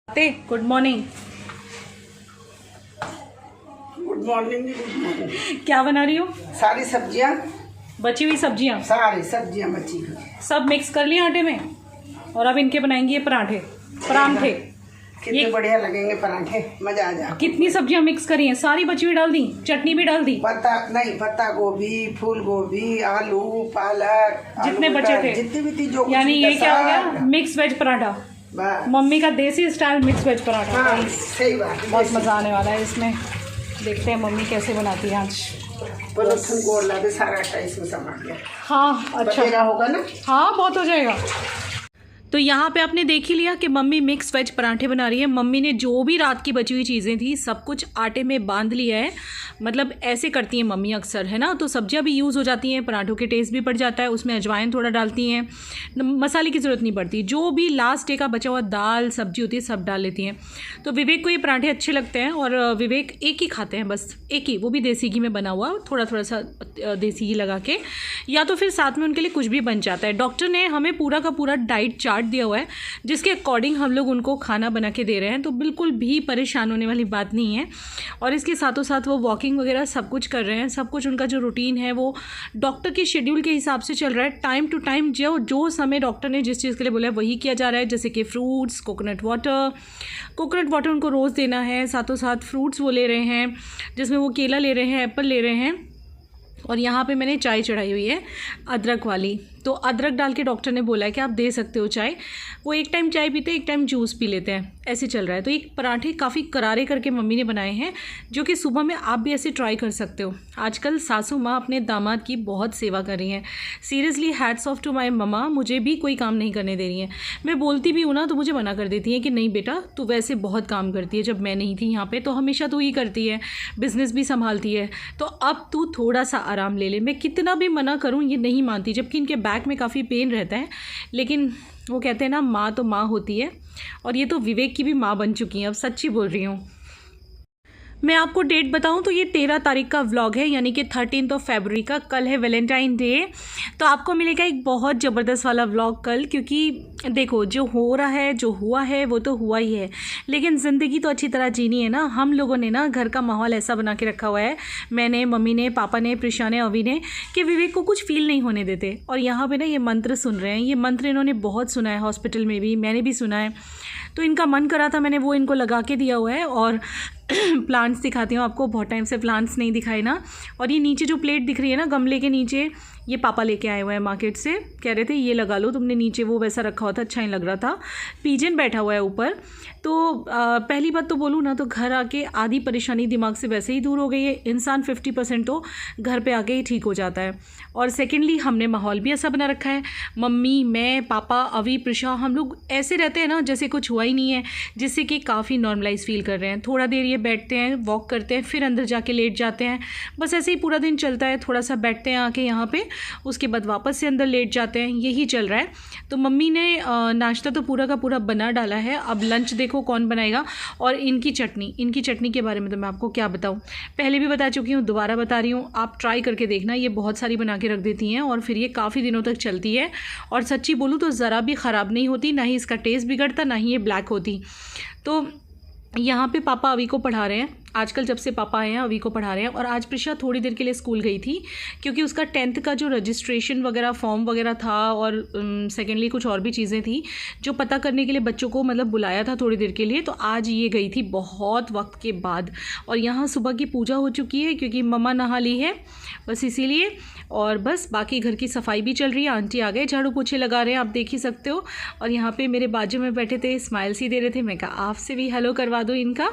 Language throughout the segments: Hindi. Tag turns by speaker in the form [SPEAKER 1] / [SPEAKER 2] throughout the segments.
[SPEAKER 1] Good morning.
[SPEAKER 2] Good morning. Good morning.
[SPEAKER 1] क्या बना रही हो?
[SPEAKER 2] सारी सब्जियां,
[SPEAKER 1] बची हुई सब्जियां,
[SPEAKER 2] सारी सब्जियां बची हुई
[SPEAKER 1] सब मिक्स कर लिया आटे में और अब इनके बनाएंगे ये पराठे। परांठे
[SPEAKER 2] कितने बढ़िया लगेंगे पराठे, मजा आ जाए।
[SPEAKER 1] कितनी सब्जियां मिक्स करी हैं? सारी बची हुई डाल दी, चटनी भी डाल दी।
[SPEAKER 2] पत्ता गोभी, फूल गोभी, आलू, पालक,
[SPEAKER 1] जितने बचे थे,
[SPEAKER 2] जितनी भी थी जो,
[SPEAKER 1] यानी ये क्या हो गया? मिक्स वेज पराठा, मम्मी का देसी स्टाइल मिक्स वेज पराठा।
[SPEAKER 2] हाँ, सही बात।
[SPEAKER 1] बहुत मजा आने वाला है इसमें। देखते हैं मम्मी कैसे बनाती है आज।
[SPEAKER 2] सारा आटा इसमें समा गया।
[SPEAKER 1] हाँ अच्छा
[SPEAKER 2] होगा ना।
[SPEAKER 1] हाँ बहुत हो जाएगा। तो यहाँ पे आपने देख ही लिया कि मम्मी मिक्स वेज पराठे बना रही है। मम्मी ने जो भी रात की बची हुई चीज़ें थी सब कुछ आटे में बांध लिया है। मतलब ऐसे करती हैं मम्मी अक्सर, है ना। तो सब्जियाँ भी यूज़ हो जाती हैं, पराठों के टेस्ट भी बढ़ जाता है, उसमें अजवाइन थोड़ा डालती हैं, मसाले की ज़रूरत नहीं पड़ती। जो भी लास्ट डे का बचा हुआ दाल सब्जी होती है सब डाल लेती हैं। तो विवेक को ये पराठे अच्छे लगते हैं और विवेक एक ही खाते हैं, बस एक ही, वो भी देसी घी में बना हुआ, थोड़ा थोड़ा सा देसी घी लगा के, या तो फिर साथ में उनके लिए कुछ भी बन जाता है। डॉक्टर ने हमें पूरा का पूरा डाइट चार्ट दिया हुआ है जिसके अकॉर्डिंग हम लोग उनको खाना बना के दे रहे हैं। तो बिल्कुल भी परेशान होने वाली बात नहीं है। और इसके साथों साथ वो वॉकिंग वगैरह सब कुछ कर रहे हैं। सब कुछ उनका जो रूटीन है वो डॉक्टर के शेड्यूल के हिसाब से चल रहा है। टाइम टू टाइम जो समय डॉक्टर ने जिस चीज़ के लिए बोला है वही किया जा रहा है। जैसे कि फ्रूट्स, कोकोनट वाटर उनको रोज़ देना है। साथों साथ फ्रूट्स वो ले रहे हैं, जिसमें वो केला ले रहे हैं, एप्पल ले रहे हैं। और यहाँ पे मैंने चाय चढ़ाई हुई है अदरक वाली। तो अदरक डाल के डॉक्टर ने बोला है कि आप दे सकते हो चाय। वो एक टाइम चाय पीते हैं, एक टाइम जूस पी लेते हैं, ऐसे चल रहा है। तो ये पराठे काफ़ी करारे करके मम्मी ने बनाए हैं, जो कि सुबह में आप भी ऐसे ट्राई कर सकते हो। आजकल सासू माँ अपने दामाद की बहुत सेवा कर रही हैं। Seriously hats off to my mama. मुझे भी कोई काम नहीं करने दे रही हैं। मैं बोलती भी हूँ ना तो मुझे मना कर देती हैं कि नहीं बेटा तू वैसे बहुत काम करती है, जब मैं नहीं थी यहाँ पर तो हमेशा तू ही करती है, बिज़नेस भी संभालती है, तो अब तू थोड़ा सा आराम ले ले। मैं कितना भी मना करूँ ये नहीं मानती, जबकि इनके बैक में काफ़ी पेन रहता है। लेकिन वो कहते हैं ना, माँ तो माँ होती है। और ये तो विवेक की भी माँ बन चुकी हैं, अब सच्ची बोल रही हूँ। मैं आपको डेट बताऊं तो ये 13 तारीख का व्लॉग है, यानी कि 13 फरवरी का। कल है वैलेंटाइन डे, तो आपको मिलेगा एक बहुत ज़बरदस्त वाला व्लॉग कल। क्योंकि देखो जो हो रहा है, जो हुआ है वो तो हुआ ही है, लेकिन ज़िंदगी तो अच्छी तरह जीनी है ना। हम लोगों ने ना घर का माहौल ऐसा बना के रखा हुआ है, मैंने, मम्मी ने, पापा ने, प्रिशा ने, अवी ने, कि विवेक को कुछ फील नहीं होने देते। और यहाँ पे ना ये मंत्र सुन रहे हैं। ये मंत्र इन्होंने बहुत सुना है, हॉस्पिटल में भी मैंने भी सुना है। तो इनका मन करा था, मैंने वो इनको लगा के दिया हुआ है। और प्लांट्स दिखाती हूँ आपको, बहुत टाइम से प्लांट्स नहीं दिखाए ना। और ये नीचे जो प्लेट दिख रही है ना गमले के नीचे, ये पापा लेके आए हुए हैं मार्केट से। कह रहे थे ये लगा लो, तुमने नीचे वो वैसा रखा हुआ था, अच्छा नहीं लग रहा था। पीजन बैठा हुआ है ऊपर। तो पहली बात तो बोलूँ ना तो घर आके आधी परेशानी दिमाग से वैसे ही दूर हो गई है। इंसान 50% तो घर पे आके ही ठीक हो जाता है। और सेकेंडली हमने माहौल भी ऐसा बना रखा है, मम्मी, मैं, पापा, अवी, प्रिशा, हम लोग ऐसे रहते हैं ना जैसे कुछ हुआ ही नहीं है, जिससे कि काफ़ी नॉर्मलाइज फील कर रहे हैं। थोड़ा देर ये बैठते हैं, वॉक करते हैं, फिर अंदर जाके लेट जाते हैं। बस ऐसे ही पूरा दिन चलता है। थोड़ा सा बैठते हैं आके यहाँ पे, उसके बाद वापस से अंदर लेट जाते हैं, यही चल रहा है। तो मम्मी ने नाश्ता तो पूरा का पूरा बना डाला है। अब लंच देखो कौन बनाएगा। और इनकी चटनी के बारे में तो मैं आपको क्या बताऊँ, पहले भी बता चुकी हूँ, दोबारा बता रही हूँ, आप ट्राई करके देखना। ये बहुत सारी बना के रख देती हैं और फिर ये काफ़ी दिनों तक चलती है। और सच्ची बोलूँ तो ज़रा भी ख़राब नहीं होती, ना ही इसका टेस्ट बिगड़ता, ना ही ये ब्लैक होती। तो यहाँ पे पापा अवी को पढ़ा रहे हैं। आजकल जब से पापा आए हैं अवी को पढ़ा रहे हैं। और आज प्रिशा थोड़ी देर के लिए स्कूल गई थी, क्योंकि उसका 10th का जो रजिस्ट्रेशन वगैरह फॉर्म वगैरह था, और सेकेंडली कुछ और भी चीज़ें थी जो पता करने के लिए बच्चों को मतलब बुलाया था थोड़ी देर के लिए। तो आज ये गई थी बहुत वक्त के बाद। और यहाँ सुबह की पूजा हो चुकी है क्योंकि मम्मा नहा ली है, बस इसीलिए। और बस बाकी घर की सफाई भी चल रही है। आंटी आ गए, झाड़ू पोछे लगा रहे हैं, आप देख ही सकते हो। और यहाँ पे मेरे बाजू में बैठे थे, स्माइल सी दे रहे थे। मैं कहा आपसे भी हेलो करवा दो इनका।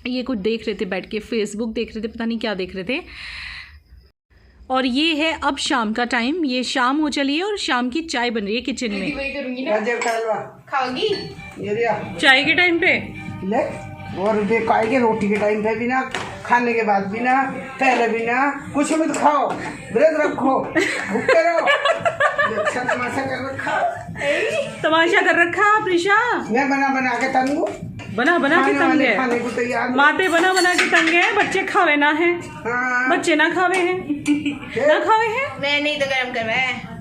[SPEAKER 1] ये कुछ देख रहे थे बैठ के, फेसबुक देख रहे थे, पता नहीं क्या देख रहे थे। और ये है अब शाम का टाइम, ये शाम हो चली है और शाम की चाय बन रही है किचन में।
[SPEAKER 3] वही करूंगी ना, खाओगी
[SPEAKER 1] चाय के टाइम पे
[SPEAKER 2] ले। और खाएंगे रोटी के टाइम पे भी ना, खाने के बाद भी ना, पहले भी ना, कुछ भी तो खाओ, व्रत रखो, भूखे रहो। अच्छा तमाशा कर
[SPEAKER 1] रखा प्रिशा।
[SPEAKER 2] मैं बना के तंग,
[SPEAKER 1] बना के तंग है,
[SPEAKER 2] खाने को तैयार,
[SPEAKER 1] माते बना के तंग है। बच्चे खावे ना है,
[SPEAKER 2] हाँ।
[SPEAKER 1] बच्चे ना खावे हैं, ना खावे हैं।
[SPEAKER 3] मैं नहीं तो गरम करवाया
[SPEAKER 2] है।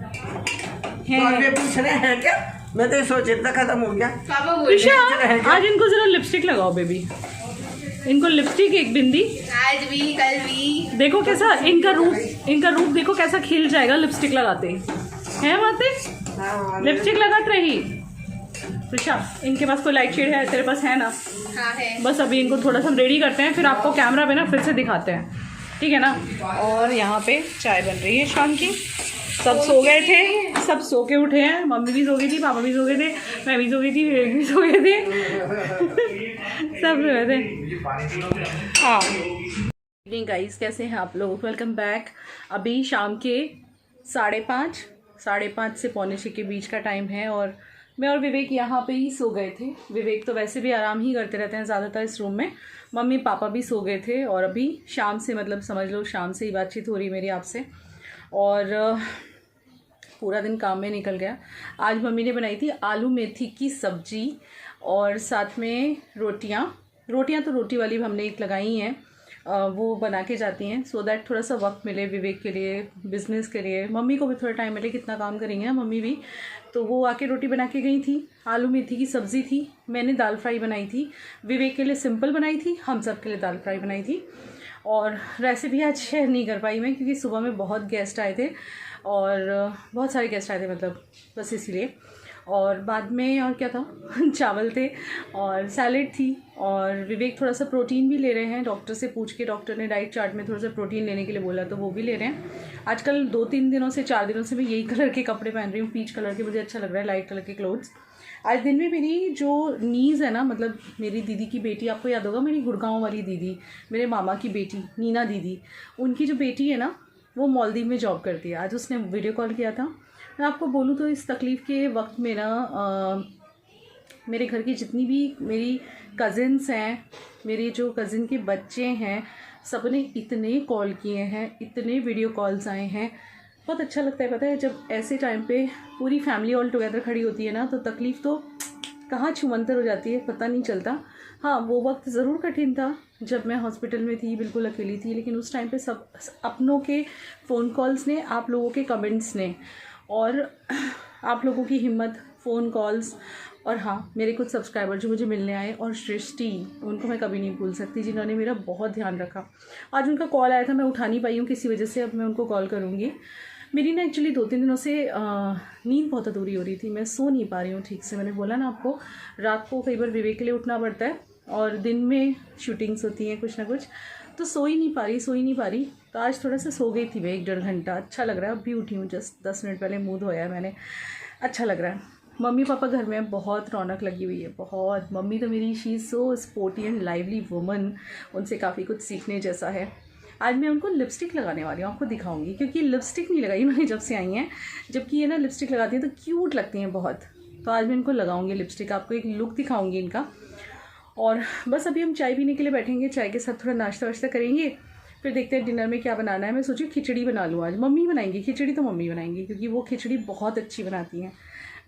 [SPEAKER 2] पूछ रहे हैं क्या? मैं तो ये सोच रहा था खत्म हो गया।
[SPEAKER 3] पापा बोल
[SPEAKER 1] प्रिशा
[SPEAKER 3] रहे
[SPEAKER 1] आज इनको जरा लिपस्टिक लगाओ बेबी, इनको लिपस्टिक एक बिंदी।
[SPEAKER 3] आज भी कल भी।
[SPEAKER 1] देखो कैसा इनका रूप देखो कैसा खिल जाएगा लिपस्टिक लगाते हैं। माते
[SPEAKER 2] हाँ,
[SPEAKER 1] लिपस्टिक लगात रही। प्रिशा इनके पास कोई लाइट शेड है? तेरे पास है ना?
[SPEAKER 3] हाँ है।
[SPEAKER 1] बस अभी इनको थोड़ा सा रेडी करते हैं, फिर आपको कैमरा पे ना फिर से दिखाते हैं, ठीक है ना। और यहाँ पे चाय बन रही है शाम की। सब सो गए थे, सब सो के उठे हैं। मम्मी भी सो गई थी, पापा भी सो गए थे, मैं भी सो गई थी, विवेक भी सो गए थे, सब सो गए थे। हाँ इवनिंग गाइस, कैसे हैं आप लोग? Welcome back. अभी शाम के 5:30 से 5:45 के बीच का टाइम है और मैं और विवेक यहाँ पे ही सो गए थे। विवेक तो वैसे भी आराम ही करते रहते हैं ज़्यादातर इस रूम में। मम्मी पापा भी सो गए थे और अभी शाम से, मतलब समझ लो शाम से ही बातचीत हो रही मेरी आपसे, और पूरा दिन काम में निकल गया। आज मम्मी ने बनाई थी आलू मेथी की सब्जी और साथ में रोटियां तो रोटी वाली हमने एक लगाई हैं, वो बना के जाती हैं सो दैट थोड़ा सा वक्त मिले विवेक के लिए, बिज़नेस के लिए, मम्मी को भी थोड़ा टाइम मिले, कितना काम करेंगे ना मम्मी भी। तो वो आके रोटी बना के गई थी, आलू मेथी की सब्ज़ी थी, मैंने दाल फ्राई बनाई थी, विवेक के लिए सिंपल बनाई थी, हम सब के लिए दाल फ्राई बनाई थी। और रेसिपी आज शेयर नहीं कर पाई मैं क्योंकि सुबह में बहुत गेस्ट आए थे और बहुत सारे गेस्ट आए थे, मतलब बस इसीलिए। और बाद में और क्या था चावल थे और सैलेड थी, और विवेक थोड़ा सा प्रोटीन भी ले रहे हैं, डॉक्टर से पूछ के, डॉक्टर ने डाइट चार्ट में थोड़ा सा प्रोटीन लेने के लिए बोला तो वो भी ले रहे हैं। आजकल 2-3 दिनों से 4 दिनों से मैं यही कलर के कपड़े पहन रही हूँ, पीच कलर के, मुझे अच्छा लग रहा है, लाइट कलर के क्लोथ्स। आज दिन में मेरी जो नीज़ है ना, मतलब मेरी दीदी की बेटी, आपको याद होगा मेरी गुड़गांव वाली दीदी, मेरे मामा की बेटी नीना दीदी, उनकी जो बेटी है ना वो मालदीव में जॉब करती है। आज उसने वीडियो कॉल किया था। मैं आपको बोलूँ तो इस तकलीफ़ के वक्त में ना मेरे घर की जितनी भी मेरी कज़िन्स हैं, मेरे जो कज़िन के बच्चे हैं, सब ने इतने कॉल किए हैं, इतने वीडियो कॉल्स आए हैं, बहुत अच्छा लगता है। पता है जब ऐसे टाइम पे पूरी फैमिली ऑल टुगेदर खड़ी होती है ना तो तकलीफ़ तो कहाँ छुमंतर हो जाती है, पता नहीं चलता। हाँ वो वक्त ज़रूर कठिन था जब मैं हॉस्पिटल में थी, बिल्कुल अकेली थी, लेकिन उस टाइम पे सब अपनों के फ़ोन कॉल्स ने, आप लोगों के कमेंट्स ने और आप लोगों की हिम्मत, फ़ोन कॉल्स, और हाँ मेरे कुछ सब्सक्राइबर जो मुझे मिलने आए, और सृष्टि, उनको मैं कभी नहीं भूल सकती जिन्होंने मेरा बहुत ध्यान रखा। आज उनका कॉल आया था, मैं उठा नहीं पाई हूँ किसी वजह से, अब मैं उनको कॉल करूँगी। मेरी ना एक्चुअली 2-3 दिनों से नींद बहुत अधूरी हो रही थी, मैं सो नहीं पा रही हूँ ठीक से। मैंने बोला ना आपको, रात को कई बार विवेक के लिए उठना पड़ता है और दिन में शूटिंग्स होती हैं कुछ ना कुछ, तो सो ही नहीं पा रही। तो आज थोड़ा सा सो गई थी मैं 1-1.5 घंटा, अच्छा लग रहा है। अभी उठी हूँ, जस्ट 10 मिनट पहले मुँह धोया है मैंने, अच्छा लग रहा है। मम्मी पापा घर में बहुत रौनक लगी हुई है, बहुत। मम्मी तो मेरी she is so sporty and lively woman, उनसे काफ़ी कुछ सीखने जैसा है। आज मैं उनको लिपस्टिक लगाने वाली हूँ, आपको दिखाऊंगी, क्योंकि लिपस्टिक नहीं लगाई उन्होंने जब से आई हैं, जबकि ये ना लिपस्टिक लगाती हैं तो क्यूट लगती हैं बहुत। तो आज मैं इनको लगाऊंगी लिपस्टिक, आपको एक लुक दिखाऊंगी इनका। और बस अभी हम चाय पीने के लिए बैठेंगे, चाय के साथ थोड़ा नाश्ता वाश्ता करेंगे, फिर देखते हैं डिनर में क्या बनाना है। मैं सोची खिचड़ी बना लूँ आज, मम्मी बनाएंगी खिचड़ी, तो मम्मी बनाएंगी क्योंकि वो खिचड़ी बहुत अच्छी बनाती हैं।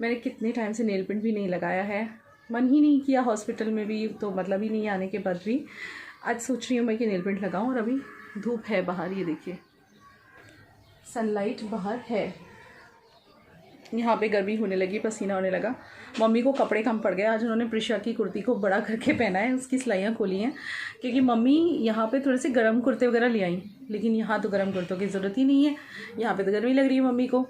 [SPEAKER 1] मैंने कितने टाइम से नेल पेंट भी नहीं लगाया है, मन ही नहीं किया हॉस्पिटल में भी, तो मतलब ही नहीं आने के बाद भी आज सोच रही हूँ मैं कि नेल पेंट लगाऊँ। और अभी धूप है बाहर, ये देखिए सनलाइट बाहर है, यहाँ पे गर्मी होने लगी, पसीना होने लगा। मम्मी को कपड़े कम पड़ गए, आज उन्होंने प्रिशा की कुर्ती को बड़ा करके पहना है, उसकी सिलाइयाँ खोली हैं, क्योंकि मम्मी यहाँ पे थोड़े से गर्म कुर्ते वगैरह ले आई, लेकिन यहाँ तो गर्म कुर्तों की ज़रूरत ही नहीं है, यहाँ पे तो गर्मी लग रही है मम्मी को।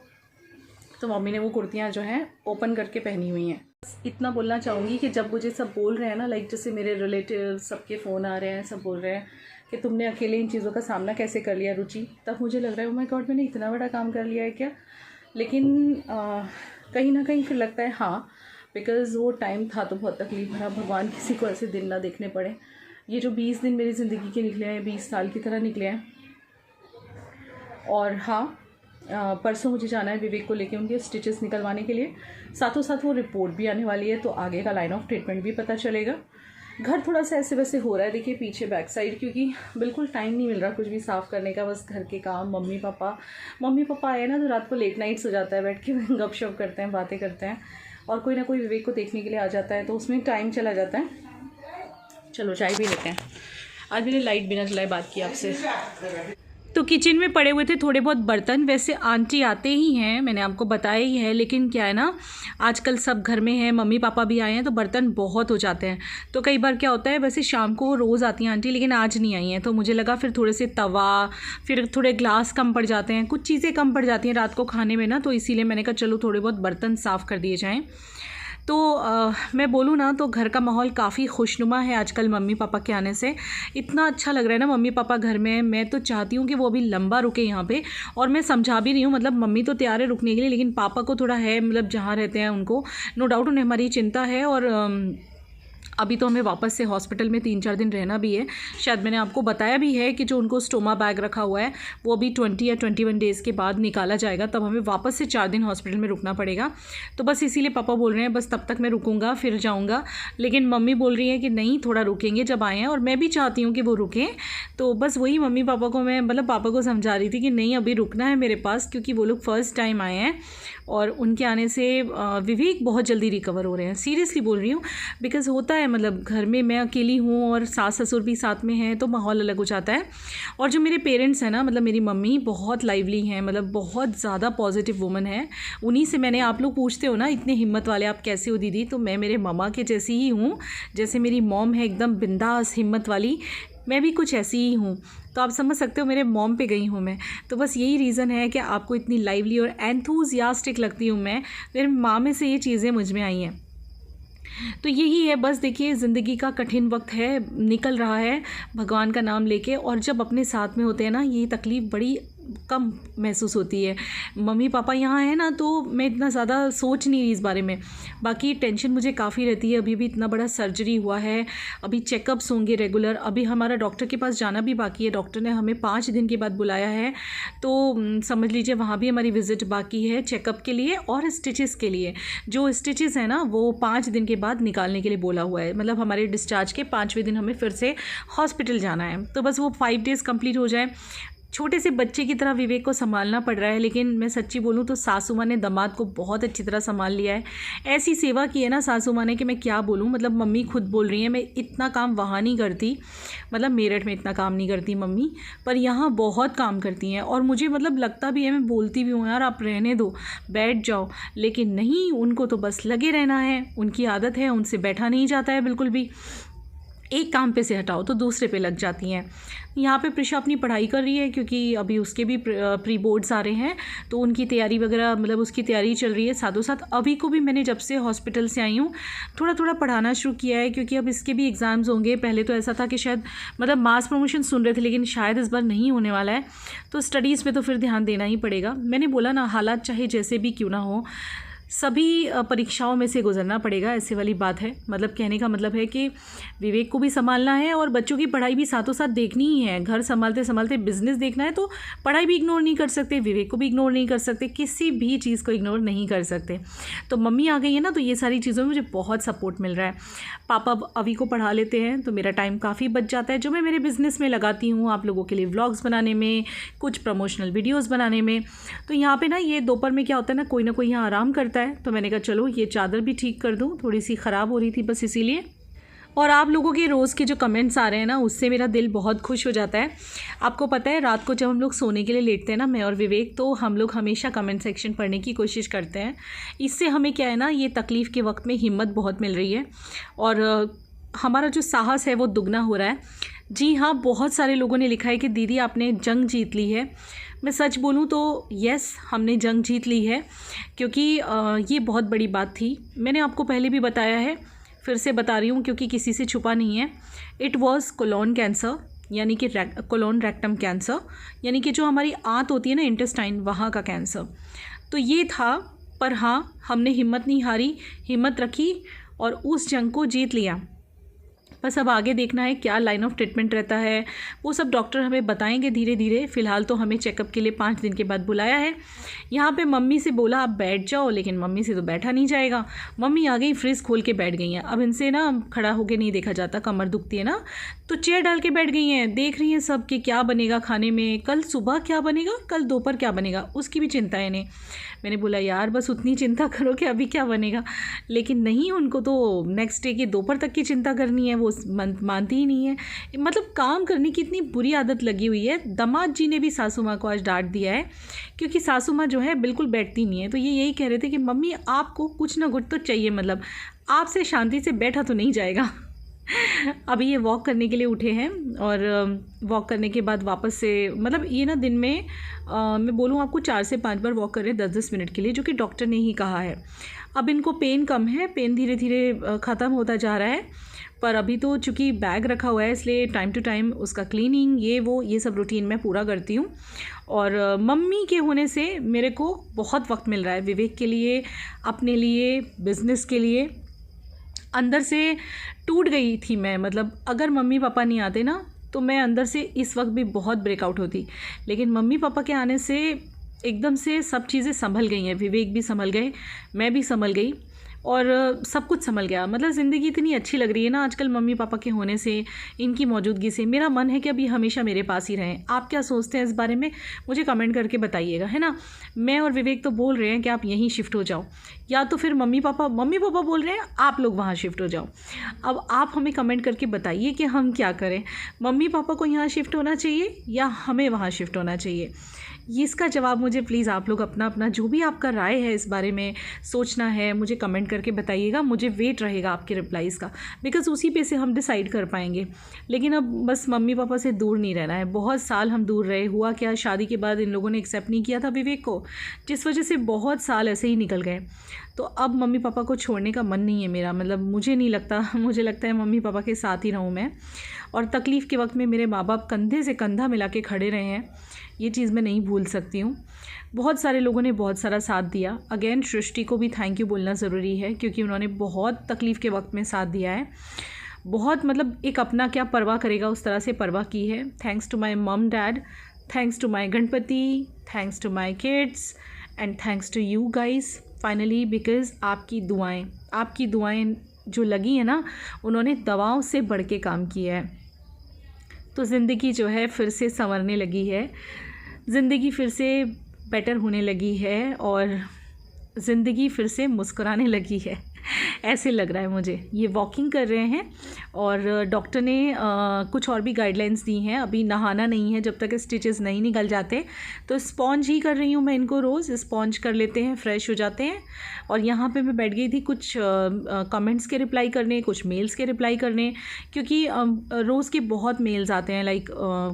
[SPEAKER 1] तो मम्मी ने वो कुर्तियाँ जो हैं ओपन करके पहनी हुई हैं। इतना बोलना चाहूँगी कि जब मुझे सब बोल रहे हैं ना, लाइक जैसे मेरे रिलेटिव सबके फ़ोन आ रहे हैं, सब बोल रहे हैं कि तुमने अकेले इन चीज़ों का सामना कैसे कर लिया रुचि, तब मुझे लग रहा है ओ माय गॉड मैंने इतना बड़ा काम कर लिया है क्या। लेकिन कहीं ना कहीं फिर लगता है हाँ, बिकॉज़ वो टाइम था तो बहुत तकलीफ भरा, भगवान किसी को ऐसे दिन ना देखने पड़े। ये जो 20 दिन मेरी ज़िंदगी के निकले हैं, 20 साल की तरह निकले हैं। और हाँ परसों मुझे जाना है विवेक को लेके उनके स्टिचेस निकलवाने के लिए, साथों साथ वो रिपोर्ट भी आने वाली है, तो आगे का लाइन ऑफ ट्रीटमेंट भी पता चलेगा। घर थोड़ा सा ऐसे वैसे हो रहा है, देखिए पीछे बैक साइड, क्योंकि बिल्कुल टाइम नहीं मिल रहा कुछ भी साफ़ करने का, बस घर के काम। मम्मी पापा आए ना तो रात को लेट नाइट्स हो जाता है, बैठ के गपशप करते हैं, बातें करते हैं, और कोई ना कोई विवेक को देखने के लिए आ जाता है, तो उसमें टाइम चला जाता है। चलो चाय भी लेते हैं। आज मैंने लाइट बिना जलाए बात की आपसे। तो किचन में पड़े हुए थे थोड़े बहुत बर्तन। वैसे आंटी आते ही हैं, मैंने आपको बताया ही है, लेकिन क्या है ना, आजकल सब घर में हैं, मम्मी पापा भी आए हैं तो बर्तन बहुत हो जाते हैं। तो कई बार क्या होता है, वैसे शाम को रोज़ आती हैं आंटी, लेकिन आज नहीं आई हैं, तो मुझे लगा फिर थोड़े से तवा, फिर थोड़े ग्लास कम पड़ जाते हैं, कुछ चीज़ें कम पड़ जाती हैं रात को खाने में ना, तो इसीलिए मैंने कहा चलो थोड़े बहुत बर्तन साफ़ कर दिए जाएँ। तो मैं बोलूँ ना तो घर का माहौल काफ़ी खुशनुमा है आजकल मम्मी पापा के आने से। इतना अच्छा लग रहा है ना मम्मी पापा घर में। मैं तो चाहती हूँ कि वो अभी लंबा रुके यहाँ पे, और मैं समझा भी रही हूँ, मतलब मम्मी तो तैयार है रुकने के लिए, लेकिन पापा को थोड़ा है, मतलब जहाँ रहते हैं उनको नो डाउट उन्हें हमारी चिंता है। और अभी तो हमें वापस से हॉस्पिटल में 3-4 दिन रहना भी है। शायद मैंने आपको बताया भी है कि जो उनको स्टोमा बैग रखा हुआ है वो अभी 20 या 21 डेज़ के बाद निकाला जाएगा, तब हमें वापस से 4 दिन हॉस्पिटल में रुकना पड़ेगा। तो बस इसीलिए पापा बोल रहे हैं बस तब तक मैं रुकूंगा फिर जाऊंगा, लेकिन मम्मी बोल रही है कि नहीं थोड़ा रुकेंगे जब आए हैं, और मैं भी चाहती हूँ कि वो रुकें। तो बस वही मम्मी पापा को मैं, मतलब पापा को समझा रही थी कि नहीं अभी रुकना है मेरे पास, क्योंकि वो लोग फ़र्स्ट टाइम आए हैं और उनके आने से विवेक बहुत जल्दी रिकवर हो रहे हैं। सीरियसली बोल रही हूँ, बिकॉज़ होता है, मतलब घर में मैं अकेली हूँ और सास ससुर भी साथ में हैं तो माहौल अलग हो जाता है। और जो मेरे पेरेंट्स हैं ना, मतलब मेरी मम्मी बहुत लाइवली हैं, मतलब बहुत ज़्यादा पॉजिटिव वुमन है। उन्हीं से मैंने, आप लोग पूछते हो ना इतने हिम्मत वाले आप कैसे हो दीदी, तो मैं मेरे मम्मा के जैसी ही हूँ। जैसे मेरी मॉम है एकदम बिंदास हिम्मत वाली, मैं भी कुछ ऐसी ही हूँ। तो आप समझ सकते हो मेरे मॉम पे गई हूँ मैं। तो बस यही रीज़न है कि आपको इतनी लाइवली और एंथुजियास्टिक लगती हूँ मैं। मेरे माँ में से ये चीज़ें मुझ में आई हैं। तो यही है बस। देखिए ज़िंदगी का कठिन वक्त है, निकल रहा है भगवान का नाम लेके, और जब अपने साथ में होते हैं ना ये तकलीफ़ बड़ी कम महसूस होती है। मम्मी पापा यहाँ हैं ना तो मैं इतना ज़्यादा सोच नहीं रही इस बारे में। बाकी टेंशन मुझे काफ़ी रहती है। अभी भी इतना बड़ा सर्जरी हुआ है, अभी चेकअप्स होंगे रेगुलर, अभी हमारा डॉक्टर के पास जाना भी बाकी है। डॉक्टर ने हमें 5 दिन के बाद बुलाया है, तो समझ लीजिए वहाँ भी हमारी विज़िट बाकी है चेकअप के लिए और स्टिचेस के लिए। जो स्टिचेस हैं ना वो 5 दिन के बाद निकालने के लिए बोला हुआ है, मतलब हमारे डिस्चार्ज के 5वें दिन हमें फिर से हॉस्पिटल जाना है। तो बस वो 5 डेज़ कंप्लीट हो जाए। छोटे से बच्चे की तरह विवेक को संभालना पड़ रहा है, लेकिन मैं सच्ची बोलूँ तो सासू माँ ने दामाद को बहुत अच्छी तरह संभाल लिया है। ऐसी सेवा की है ना सासू माँ ने कि मैं क्या बोलूँ। मतलब मम्मी खुद बोल रही है मैं इतना काम वहाँ नहीं करती, मतलब मेरठ में इतना काम नहीं करती मम्मी, पर यहाँ बहुत काम करती हैं। और मुझे मतलब लगता भी है, मैं बोलती भी हूँ यार आप रहने दो, बैठ जाओ, लेकिन नहीं, उनको तो बस लगे रहना है, उनकी आदत है, उनसे बैठा नहीं जाता है बिल्कुल भी। एक काम पे से हटाओ तो दूसरे पे लग जाती हैं। यहाँ पे प्रिशा अपनी पढ़ाई कर रही है, क्योंकि अभी उसके भी प्री बोर्ड्स आ रहे हैं, तो उनकी तैयारी वगैरह, मतलब उसकी तैयारी चल रही है साथों साथ। अभी को भी मैंने जब से हॉस्पिटल से आई हूँ थोड़ा थोड़ा पढ़ाना शुरू किया है, क्योंकि अब इसके भी एग्ज़ाम्स होंगे। पहले तो ऐसा था कि शायद मतलब मास प्रमोशन सुन रहे थे, लेकिन शायद इस बार नहीं होने वाला है, तो स्टडीज़ पे तो फिर ध्यान देना ही पड़ेगा। मैंने बोला ना, हालात चाहे जैसे भी क्यों ना हो, सभी परीक्षाओं में से गुजरना पड़ेगा, ऐसे वाली बात है। मतलब कहने का मतलब है कि विवेक को भी संभालना है और बच्चों की पढ़ाई भी साथों साथ देखनी ही है। घर संभालते संभालते बिजनेस देखना है, तो पढ़ाई भी इग्नोर नहीं कर सकते, विवेक को भी इग्नोर नहीं कर सकते, किसी भी चीज़ को इग्नोर नहीं कर सकते। तो मम्मी आ गई है ना, तो ये सारी चीज़ों में मुझे बहुत सपोर्ट मिल रहा है। पापा अभी को पढ़ा लेते हैं तो मेरा टाइम काफ़ी बच जाता है, जो मैं मेरे बिज़नेस में लगाती हूँ, आप लोगों के लिए व्लॉग्स बनाने में, कुछ प्रमोशनल वीडियोज़ बनाने में। तो यहाँ पर ना ये दोपहर में क्या होता है ना, कोई ना कोई यहाँ आराम करता है, तो मैंने कहा चलो ये चादर भी ठीक कर दूँ, थोड़ी सी ख़राब हो रही थी बस इसीलिए। और आप लोगों के रोज़ के जो कमेंट्स आ रहे हैं ना, उससे मेरा दिल बहुत खुश हो जाता है। आपको पता है रात को जब हम लोग सोने के लिए लेटते हैं ना, मैं और विवेक, तो हम लोग हमेशा कमेंट सेक्शन पढ़ने की कोशिश करते हैं। इससे हमें क्या है ना, ये तकलीफ़ के वक्त में हिम्मत बहुत मिल रही है और हमारा जो साहस है वो दुगना हो रहा है। जी हाँ, बहुत सारे लोगों ने लिखा है कि दीदी आपने जंग जीत ली है। मैं सच बोलूँ तो यस, हमने जंग जीत ली है, क्योंकि ये बहुत बड़ी बात थी। मैंने आपको पहले भी बताया है, फिर से बता रही हूँ क्योंकि किसी से छुपा नहीं है। इट वाज कोलोन कैंसर, यानी कि कोलोन रेक्टम कैंसर, यानी कि जो हमारी आंत होती है ना, इंटेस्टाइन, वहाँ का कैंसर। तो ये था, पर हाँ हमने हिम्मत नहीं हारी, हिम्मत रखी और उस जंग को जीत लिया। बस अब आगे देखना है क्या लाइन ऑफ ट्रीटमेंट रहता है, वो सब डॉक्टर हमें बताएंगे धीरे धीरे। फ़िलहाल तो हमें चेकअप के लिए 5 दिन के बाद बुलाया है। यहाँ पे मम्मी से बोला आप बैठ जाओ, लेकिन मम्मी से तो बैठा नहीं जाएगा। मम्मी आ गई, फ्रिज खोल के बैठ गई हैं। अब इनसे ना खड़ा होके नहीं देखा जाता, कमर दुखती है ना, तो चेयर डाल के बैठ गई हैं। देख रही हैं सब कि क्या बनेगा खाने में, कल सुबह क्या बनेगा, कल दोपहर क्या बनेगा, उसकी भी चिंता है इन्हें। मैंने बोला यार बस उतनी चिंता करो कि अभी क्या बनेगा, लेकिन नहीं, उनको तो नेक्स्ट डे के दोपहर तक की चिंता करनी है, वो मानती ही नहीं है। मतलब काम करने की इतनी बुरी आदत लगी हुई है। दामाद जी ने भी सासू माँ को आज डांट दिया है, क्योंकि सासू माँ जो है बिल्कुल बैठती नहीं है। तो ये यही कह रहे थे कि मम्मी आपको कुछ ना कुछ तो चाहिए, मतलब आपसे शांति से बैठा तो नहीं जाएगा। अभी ये वॉक करने के लिए उठे हैं और वॉक करने के बाद वापस से, मतलब ये ना दिन में मैं बोलूँ आपको 4 से 5 बार वॉक करें 10-10 मिनट के लिए, जो कि डॉक्टर ने ही कहा है। अब इनको पेन कम है, पेन धीरे धीरे ख़त्म होता जा रहा है, पर अभी तो चूँकि बैग रखा हुआ है इसलिए टाइम टू टाइम उसका क्लीनिंग ये सब रूटीन मैं पूरा करती हूँ। और मम्मी के होने से मेरे को बहुत वक्त मिल रहा है विवेक के लिए, अपने लिए, बिज़नेस के लिए। अंदर से टूट गई थी मैं, मतलब अगर मम्मी पापा नहीं आते ना तो मैं अंदर से इस वक्त भी बहुत ब्रेकआउट होती, लेकिन मम्मी पापा के आने से एकदम से सब चीज़ें संभल गई हैं। विवेक भी संभल गए, मैं भी संभल गई और सब कुछ संभल गया। मतलब ज़िंदगी इतनी अच्छी लग रही है ना आजकल मम्मी पापा के होने से, इनकी मौजूदगी से। मेरा मन है कि अभी हमेशा मेरे पास ही रहें। आप क्या सोचते हैं इस बारे में मुझे कमेंट करके बताइएगा, है ना। मैं और विवेक तो बोल रहे हैं कि आप यहीं शिफ्ट हो जाओ, या तो फिर मम्मी पापा बोल रहे हैं आप लोग वहाँ शिफ्ट हो जाओ। अब आप हमें कमेंट करके बताइए कि हम क्या करें, मम्मी पापा को यहाँ शिफ्ट होना चाहिए या हमें वहाँ शिफ्ट होना चाहिए। इसका जवाब मुझे प्लीज़ आप लोग अपना जो भी आपका राय है इस बारे में सोचना है, मुझे कमेंट करके बताइएगा। मुझे वेट रहेगा आपके रिप्लाईज़ का, बिकॉज़ उसी पे से हम डिसाइड कर पाएंगे। लेकिन अब बस मम्मी पापा से दूर नहीं रहना है। बहुत साल हम दूर रहे, हुआ क्या, शादी के बाद इन लोगों ने एक्सेप्ट नहीं किया था विवेक को, जिस वजह से बहुत साल ऐसे ही निकल गए। तो अब मम्मी पापा को छोड़ने का मन नहीं है मेरा, मतलब मुझे नहीं लगता, मुझे लगता है मम्मी पापा के साथ ही रहूँ मैं। और तकलीफ़ के वक्त में मेरे माँ बाप कंधे से कंधा मिला के खड़े रहे हैं, ये चीज़ मैं नहीं भूल सकती हूँ। बहुत सारे लोगों ने बहुत सारा साथ दिया। अगेन सृष्टि को भी थैंक यू बोलना ज़रूरी है, क्योंकि उन्होंने बहुत तकलीफ़ के वक्त में साथ दिया है। बहुत, मतलब एक अपना क्या परवाह करेगा उस तरह से परवाह की है। Thanks to my mom dad, thanks to my Ganpati, thanks to my kids and thanks to you guys finally, because आपकी दुआएं जो लगी हैं ना, उन्होंने दवाओं से बढ़ के काम किया है। तो ज़िंदगी जो है फिर से संवरने लगी है, ज़िंदगी फिर से बेटर होने लगी है और ज़िंदगी फिर से मुस्कुराने लगी है, ऐसे लग रहा है मुझे। ये वॉकिंग कर रहे हैं और डॉक्टर ने कुछ और भी गाइडलाइंस दी हैं। अभी नहाना नहीं है जब तक स्टिचेस नहीं निकल जाते, तो स्पॉन्ज ही कर रही हूँ मैं इनको। रोज़ स्पॉन्ज कर लेते हैं, फ्रेश हो जाते हैं। और यहाँ पे मैं बैठ गई थी कुछ कमेंट्स के रिप्लाई करने, कुछ मेल्स के रिप्लाई करने, क्योंकि रोज़ के बहुत मेल्स आते हैं, लाइक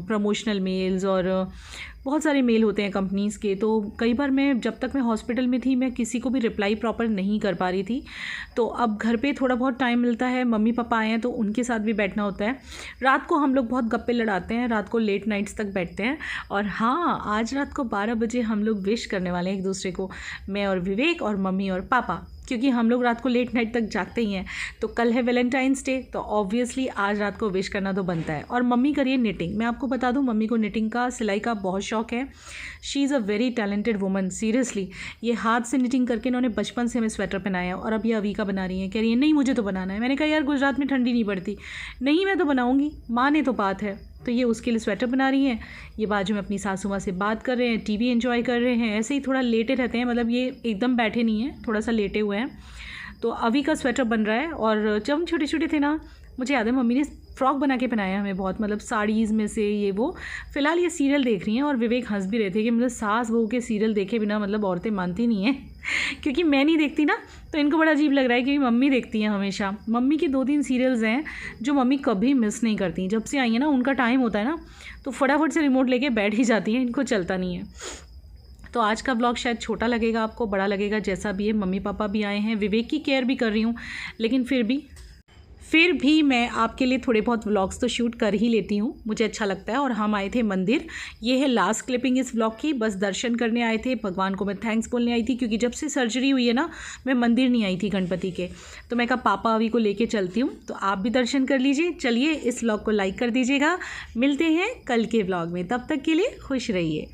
[SPEAKER 1] प्रमोशनल मेल्स और बहुत सारे मेल होते हैं कंपनीज़ के। तो कई बार मैं, जब तक मैं हॉस्पिटल में थी, मैं किसी को भी रिप्लाई प्रॉपर नहीं कर पा रही थी। तो अब घर पे थोड़ा बहुत टाइम मिलता है, मम्मी पापा आए हैं तो उनके साथ भी बैठना होता है। रात को हम लोग बहुत गप्पे लड़ाते हैं, रात को लेट नाइट्स तक बैठते हैं। और हाँ, आज रात को 12 बजे हम लोग विश करने वाले हैं एक दूसरे को, मैं और विवेक और मम्मी और पापा, क्योंकि हम लोग रात को लेट नाइट तक जागते ही हैं। तो कल है वैलेंटाइंस डे, तो ऑब्वियसली आज रात को विश करना तो बनता है। और मम्मी करिए निटिंग। मैं आपको बता दूं, मम्मी को निटिंग का, सिलाई का बहुत शौक है। She is a very talented woman, seriously. ये हाथ से निटिंग करके इन्होंने बचपन से हमें स्वेटर पहनाया और अब ये अवी का बना रही है। कह रही है नहीं मुझे तो बनाना है। मैंने कहा यार गुजरात में ठंडी नहीं पड़ती। नहीं मैं तो बनाऊँगी, माँ ने तो बात है। तो ये उसके लिए स्वेटर बना रही हैं। ये बाजू में अपनी सासू माँ से बात कर रहे हैं, टीवी एंजॉय कर रहे हैं। ऐसे ही थोड़ा लेटे रहते हैं, मतलब ये एकदम बैठे नहीं हैं, थोड़ा सा लेटे हुए हैं। तो अभी का स्वेटर बन रहा है। और जब हम छोटे छोटे थे ना, मुझे याद है मम्मी ने फ्रॉक बना के पहनाया हमें बहुत, मतलब साड़ीज़ में से ये वो। फ़िलहाल ये सीरियल देख रही हैं और विवेक हंस भी रहे थे कि मतलब सास बहू के सीरियल देखे बिना मतलब औरतें मानती नहीं हैं। क्योंकि मैं नहीं देखती ना, तो इनको बड़ा अजीब लग रहा है कि मम्मी देखती हैं हमेशा। मम्मी के 2-3 सीरियल्स हैं जो मम्मी कभी मिस नहीं करती। जब से आई हैं ना, उनका टाइम होता है ना, तो फटाफट से रिमोट लेके बैठ ही जाती हैं, इनको चलता नहीं है। तो आज का ब्लॉग शायद छोटा लगेगा आपको, बड़ा लगेगा, जैसा भी है। मम्मी पापा भी आए हैं, विवेक की केयर भी कर रही हूँ, लेकिन फिर भी मैं आपके लिए थोड़े बहुत व्लॉग्स तो शूट कर ही लेती हूँ, मुझे अच्छा लगता है। और हम आए थे मंदिर, ये है लास्ट क्लिपिंग इस व्लॉग की। बस दर्शन करने आए थे, भगवान को मैं थैंक्स बोलने आई थी, क्योंकि जब से सर्जरी हुई है ना, मैं मंदिर नहीं आई थी गणपति के। तो मैं कहा पापा अभी को लेके चलती हूँ, तो आप भी दर्शन कर लीजिए। चलिए, इस व्लॉग को लाइक कर दीजिएगा। मिलते हैं कल के व्लॉग में, तब तक के लिए खुश रहिए।